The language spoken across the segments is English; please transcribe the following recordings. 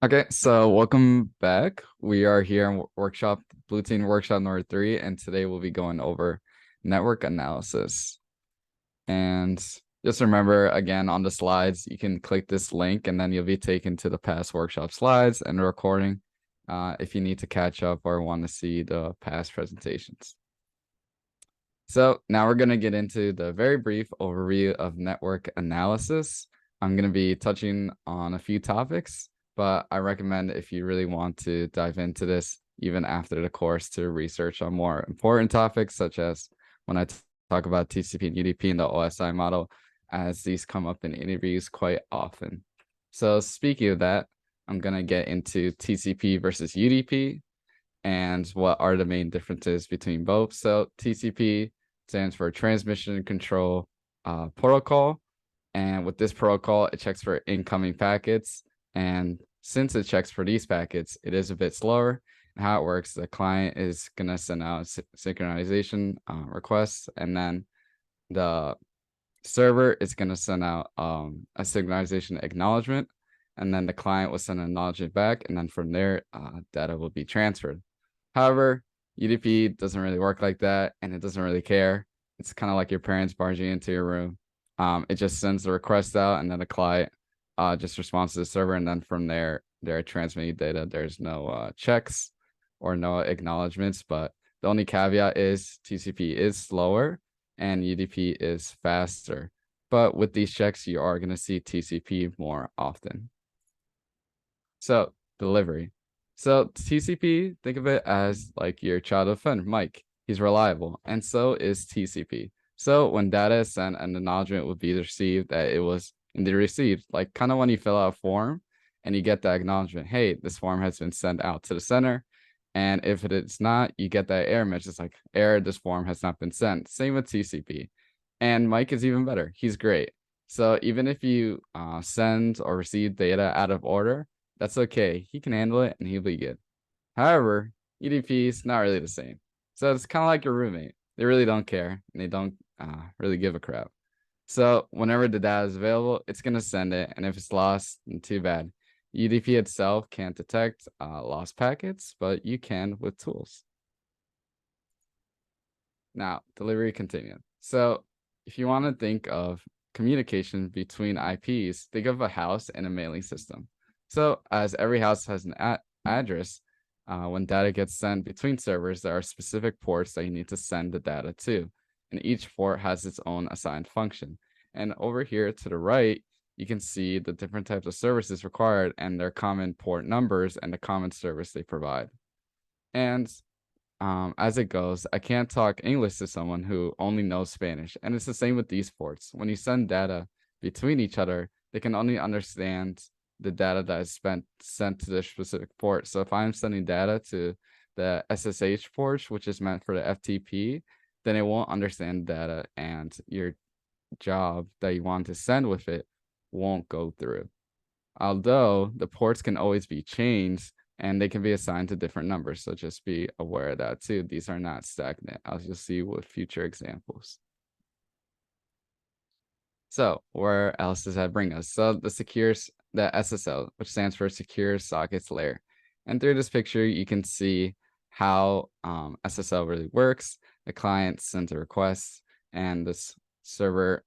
Okay, so welcome back. We are here in workshop, Blue Team Workshop number 3, and today we'll be going over network analysis. And just remember, again, on the slides, you can click this link and then you'll be taken to the past workshop slides and the recording if you need to catch up or want to see the past presentations. So now we're going to get into the very brief overview of network analysis. I'm going to be touching on a few topics, but I recommend if you really want to dive into this, even after the course, to research on more important topics, such as when I talk about TCP and UDP and the OSI model, as these come up in interviews quite often. So speaking of that, I'm going to get into TCP versus UDP and what are the main differences between both. So TCP stands for Transmission Control Protocol. And with this protocol, it checks for incoming packets. And since it checks for these packets, it is a bit slower. And how it works, the client is going to send out synchronization requests, and then the server is going to send out a synchronization acknowledgement, and then the client will send an acknowledgement back, and then from there, data will be transferred. However, UDP doesn't really work like that, and it doesn't really care. It's kind of like your parents barging into your room. It just sends the request out, and then the client just responds to the server, and then from there, they're transmitting data. There's no checks or no acknowledgements, but the only caveat is TCP is slower and UDP is faster. But with these checks, you are going to see TCP more often. So, delivery. So TCP, think of it as like your childhood friend, Mike. He's reliable, and so is TCP. So when data is sent, an acknowledgement would be received that it was indeed received, like kind of when you fill out a form and you get that acknowledgement, hey, this form has been sent out to the center. And if it is not, you get that error message. It's like, error, this form has not been sent. Same with TCP. And Mike is even better. He's great. So even if you send or receive data out of order, that's okay. He can handle it and he'll be good. However, UDP is not really the same. So it's kind of like your roommate. They really don't care and they don't really give a crap. So whenever the data is available, it's going to send it. And if it's lost, then too bad. UDP itself can't detect lost packets, but you can with tools. Now, delivery continued. So if you want to think of communication between IPs, think of a house and a mailing system. So as every house has an address, when data gets sent between servers, there are specific ports that you need to send the data to. And each port has its own assigned function. And over here to the right, you can see the different types of services required and their common port numbers and the common service they provide. And as it goes, I can't talk English to someone who only knows Spanish. And it's the same with these ports. When you send data between each other, they can only understand the data that is sent to the specific port. So if I'm sending data to the SSH port, which is meant for the FTP, then it won't understand data, and your job that you want to send with it won't go through. Although the ports can always be changed and they can be assigned to different numbers. So just be aware of that too. These are not stagnant, as you'll see with future examples. So where else does that bring us? So the SSL, which stands for Secure Sockets Layer. And through this picture, you can see how SSL really works. The client sends a request and this server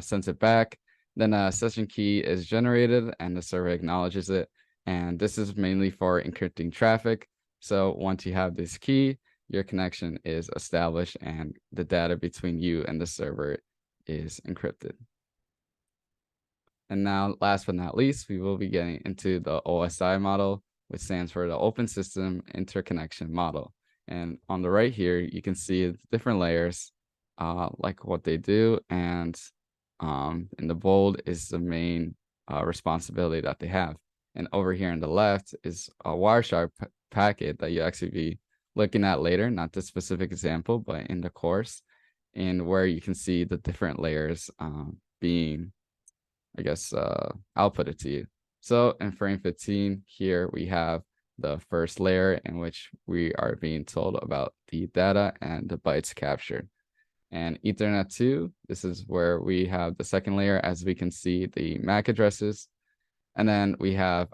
sends it back. Then a session key is generated and the server acknowledges it. And this is mainly for encrypting traffic. So once you have this key, your connection is established and the data between you and the server is encrypted. And now, last but not least, we will be getting into the OSI model, which stands for the Open System Interconnection Model. And on the right here, you can see different layers, like what they do. And in the bold is the main responsibility that they have. And over here on the left is a Wireshark packet that you actually be looking at later, not this specific example, but in the course, and where you can see the different layers being, I guess, outputted to you. So in frame 15 here, we have the first layer in which we are being told about the data and the bytes captured. And Ethernet 2, this is where we have the second layer, as we can see the MAC addresses. And then we have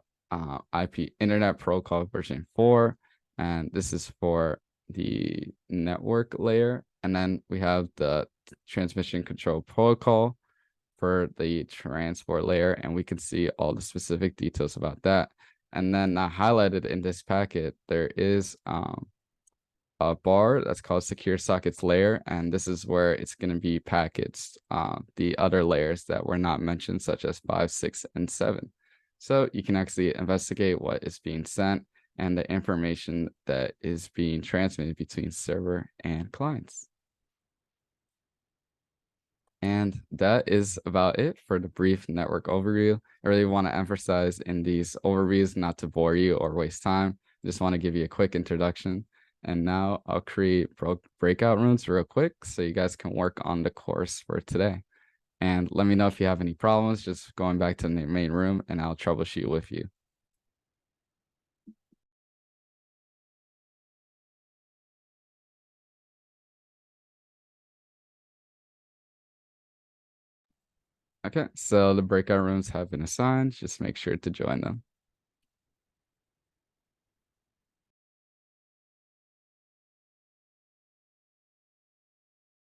IP Internet Protocol version 4, and this is for the network layer. And then we have the transmission control protocol for the transport layer, and we can see all the specific details about that. And then highlighted in this packet, there is a bar that's called secure sockets layer, and this is where it's going to be packaged the other layers that were not mentioned, such as 5, 6, and 7. So you can actually investigate what is being sent and the information that is being transmitted between server and clients. And that is about it for the brief network overview. I really want to emphasize in these overviews not to bore you or waste time. Just want to give you a quick introduction. And now I'll create breakout rooms real quick so you guys can work on the course for today. And let me know if you have any problems, just going back to the main room, and I'll troubleshoot with you. Okay, so the breakout rooms have been assigned. Just make sure to join them.